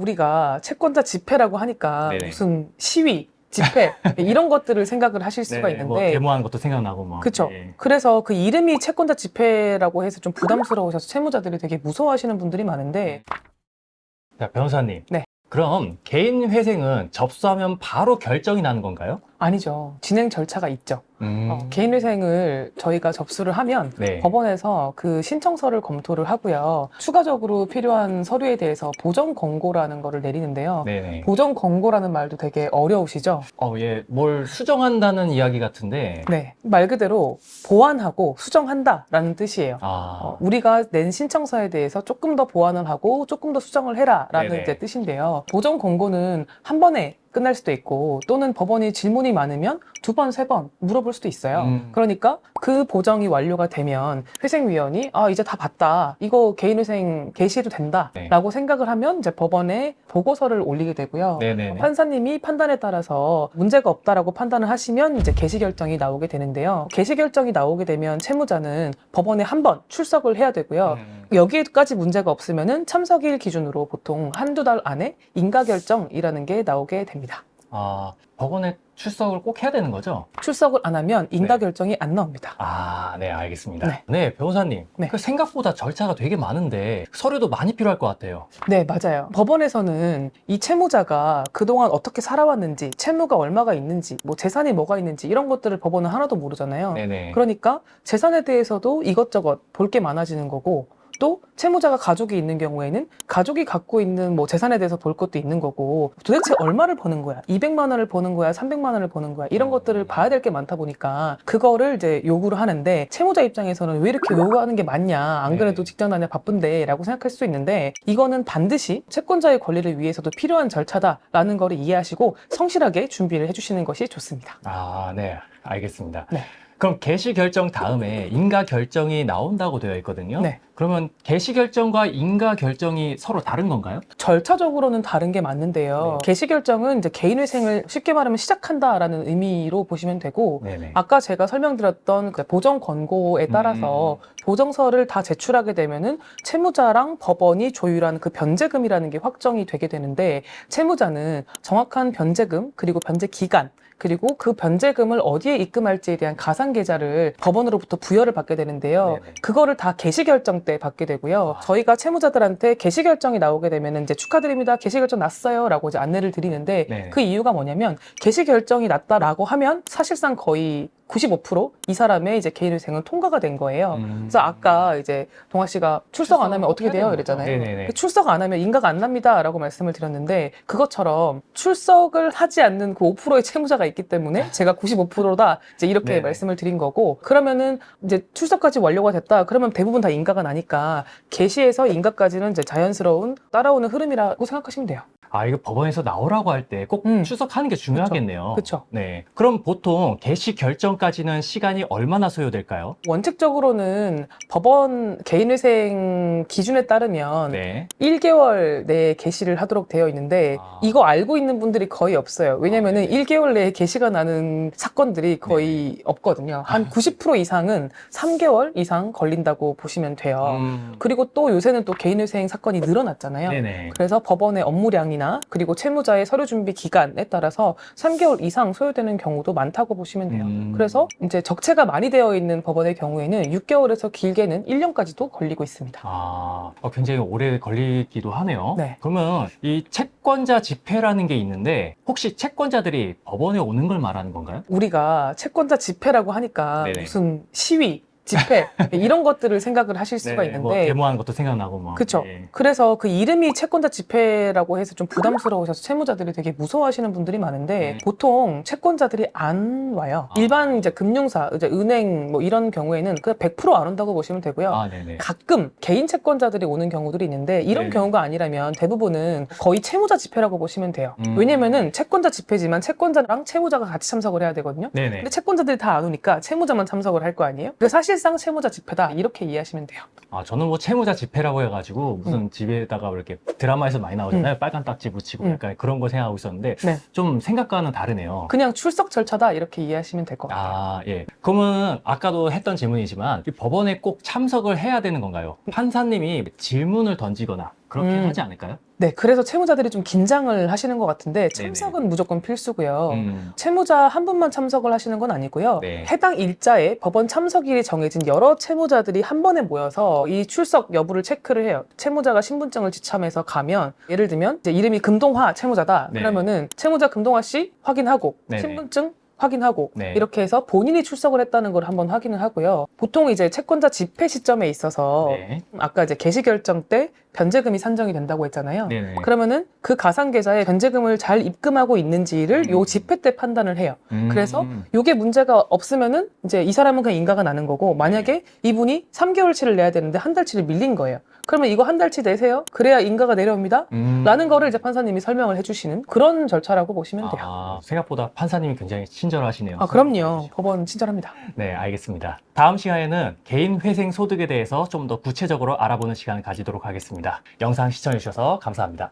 우리가 채권자 집회라고 하니까 네네. 무슨 시위, 집회 이런 것들을 생각을 하실 수가 네, 뭐 있는데 데모하는 것도 생각나고 뭐. 그쵸. 예. 그래서 그 이름이 채권자 집회라고 해서 좀 부담스러우셔서 채무자들이 되게 무서워하시는 분들이 많은데 자, 변호사님. 네. 그럼 개인 회생은 접수하면 바로 결정이 나는 건가요? 아니죠. 진행 절차가 있죠. 개인회생을 저희가 접수를 하면 네. 법원에서 그 신청서를 검토를 하고요. 추가적으로 필요한 서류에 대해서 보정 권고라는 거를 내리는데요. 네네. 보정 권고라는 말도 되게 어려우시죠? 예, 뭘 수정한다는 이야기 같은데. 네. 말 그대로 보완하고 수정한다라는 뜻이에요. 우리가 낸 신청서에 대해서 조금 더 보완을 하고 조금 더 수정을 해라라는 네네. 이제 뜻인데요. 보정 권고는 한 번에 끝날 수도 있고 또는 법원이 질문이 많으면 두 번, 세 번 물어볼 수도 있어요. 그러니까 그 보정이 완료가 되면 회생위원이 이제 다 봤다. 이거 개인회생 개시해도 된다. 네. 라고 생각을 하면 이제 법원에 보고서를 올리게 되고요. 네네네. 판사님이 판단에 따라서 문제가 없다라고 판단을 하시면 이제 개시 결정이 나오게 되는데요. 개시 결정이 나오게 되면 채무자는 법원에 한 번 출석을 해야 되고요. 여기에까지 문제가 없으면은 참석일 기준으로 보통 한두 달 안에 인가 결정이라는 게 나오게 됩니다. 법원에 출석을 꼭 해야 되는 거죠? 출석을 안 하면 인가 네. 결정이 안 나옵니다. 네, 알겠습니다. 네. 네, 변호사님. 네. 생각보다 절차가 되게 많은데 서류도 많이 필요할 것 같아요. 네, 맞아요. 법원에서는 이 채무자가 그동안 어떻게 살아왔는지, 채무가 얼마가 있는지, 뭐 재산이 뭐가 있는지 이런 것들을 법원은 하나도 모르잖아요. 네네. 그러니까 재산에 대해서도 이것저것 볼 게 많아지는 거고 또 채무자가 가족이 있는 경우에는 가족이 갖고 있는 뭐 재산에 대해서 볼 것도 있는 거고 도대체 얼마를 버는 거야? 200만 원을 버는 거야? 300만 원을 버는 거야? 이런 것들을 봐야 될 게 많다 보니까 그거를 이제 요구를 하는데 채무자 입장에서는 왜 이렇게 요구하는 게 많냐? 안 그래도 직장 다녀 바쁜데 라고 생각할 수 있는데 이거는 반드시 채권자의 권리를 위해서도 필요한 절차다라는 거를 이해하시고 성실하게 준비를 해주시는 것이 좋습니다. 네, 알겠습니다. 네. 그럼 개시 결정 다음에 인가 결정이 나온다고 되어 있거든요. 네. 그러면 개시 결정과 인가 결정이 서로 다른 건가요? 절차적으로는 다른 게 맞는데요. 네. 개시 결정은 이제 개인회생을 쉽게 말하면 시작한다라는 의미로 보시면 되고 네네. 아까 제가 설명드렸던 그 보정 권고에 따라서 보정서를 다 제출하게 되면은 채무자랑 법원이 조율하는 그 변제금이라는 게 확정이 되게 되는데 채무자는 정확한 변제금 그리고 변제 기간 그리고 그 변제금을 어디에 입금할지에 대한 가상 계좌를 법원으로부터 부여를 받게 되는데요. 네네. 그거를 다 개시 결정 때 받게 되고요. 저희가 채무자들한테 개시 결정이 나오게 되면 이제 축하드립니다. 개시 결정 났어요라고 이제 안내를 드리는데 네네. 그 이유가 뭐냐면 개시 결정이 났다라고 하면 사실상 거의 95% 이 사람의 이제 개인회생은 통과가 된 거예요. 그래서 아까 이제 동아 씨가 출석 안 하면 어떻게 돼요? 이랬잖아요. 네네네. 출석 안 하면 인가가 안 납니다라고 말씀을 드렸는데 그것처럼 출석을 하지 않는 그 5%의 채무자가 있기 때문에 제가 95%다 이제 이렇게 네네. 말씀을 드린 거고 그러면은 이제 출석까지 완료가 됐다. 그러면 대부분 다 인가가 나니까 개시에서 인가까지는 이제 자연스러운 따라오는 흐름이라고 생각하시면 돼요. 이거 법원에서 나오라고 할 때 꼭 출석하는 게 중요하겠네요. 그쵸. 네. 그럼 보통 개시 결정까지는 시간이 얼마나 소요될까요? 원칙적으로는 법원 개인회생 기준에 따르면 네. 1개월 내에 개시를 하도록 되어 있는데 이거 알고 있는 분들이 거의 없어요. 왜냐면은 1개월 내에 개시가 나는 사건들이 거의 없거든요. 한 90% 이상은 3개월 이상 걸린다고 보시면 돼요. 그리고 또 요새는 또 개인회생 사건이 늘어났잖아요. 네네. 그래서 법원의 업무량이나 그리고 채무자의 서류 준비 기간에 따라서 3개월 이상 소요되는 경우도 많다고 보시면 돼요. 그래서 이제 적체가 많이 되어 있는 법원의 경우에는 6개월에서 길게는 1년까지도 걸리고 있습니다. 굉장히 오래 걸리기도 하네요. 네. 그러면 이 채권자 집회라는 게 있는데 혹시 채권자들이 법원에 오는 걸 말하는 건가요? 우리가 채권자 집회라고 하니까 네네. 무슨 시위, 집회 이런 것들을 생각을 하실 수가 네네. 뭐 있는데 데모하는 것도 생각나고 뭐. 그쵸. 예. 그래서 그 이름이 채권자 집회라고 해서 좀 부담스러우셔서 채무자들이 되게 무서워하시는 분들이 많은데 보통 채권자들이 안 와요. 일반 이제 금융사, 이제 은행 뭐 이런 경우에는 그냥 100%안 온다고 보시면 되고요. 네네. 가끔 개인 채권자들이 오는 경우들이 있는데 이런 네네. 경우가 아니라면 대부분은 거의 채무자 집회라고 보시면 돼요. 왜냐면은 채권자 집회지만 채권자랑 채무자가 같이 참석을 해야 되거든요. 네네. 근데 채권자들이 다 안 오니까 채무자만 참석을 할 거 아니에요? 그래서 사실상 채무자 집회다 이렇게 이해하시면 돼요. 저는 뭐 채무자 집회라고 해가지고 무슨 집에다가 이렇게 드라마에서 많이 나오잖아요. 빨간 딱지 붙이고 약간 그런 거 생각하고 있었는데 네. 좀 생각과는 다르네요. 그냥 출석 절차다 이렇게 이해하시면 될 것 같아요. 예. 그러면 아까도 했던 질문이지만 이 법원에 꼭 참석을 해야 되는 건가요? 판사님이 질문을 던지거나 그렇게 하지 않을까요? 네, 그래서 채무자들이 좀 긴장을 하시는 것 같은데 참석은 무조건 필수고요. 채무자 한 분만 참석을 하시는 건 아니고요. 네. 해당 일자에 법원 참석일이 정해진 여러 채무자들이 한 번에 모여서 이 출석 여부를 체크를 해요. 채무자가 신분증을 지참해서 가면 예를 들면 이제 이름이 금동화 채무자다. 네. 그러면은 채무자 금동화 씨 확인하고 네네. 신분증 확인하고 네. 이렇게 해서 본인이 출석을 했다는 걸 한번 확인을 하고요. 보통 이제 채권자 집행 시점에 있어서 네. 아까 이제 개시 결정 때 변제금이 산정이 된다고 했잖아요. 네네. 그러면은 그 가상 계좌에 변제금을 잘 입금하고 있는지를 요 집회 때 판단을 해요. 그래서 요게 문제가 없으면은 이제 이 사람은 그냥 인가가 나는 거고, 만약에 이분이 3개월치를 내야 되는데 한 달치를 밀린 거예요. 그러면 이거 한 달치 내세요. 그래야 인가가 내려옵니다. 라는 거를 이제 판사님이 설명을 해주시는 그런 절차라고 보시면 돼요. 아, 생각보다 판사님이 굉장히 친절하시네요. 아, 그럼요. 법원 친절합니다. 네, 알겠습니다. 다음 시간에는 개인 회생 소득에 대해서 좀 더 구체적으로 알아보는 시간을 가지도록 하겠습니다. 영상 시청해주셔서 감사합니다.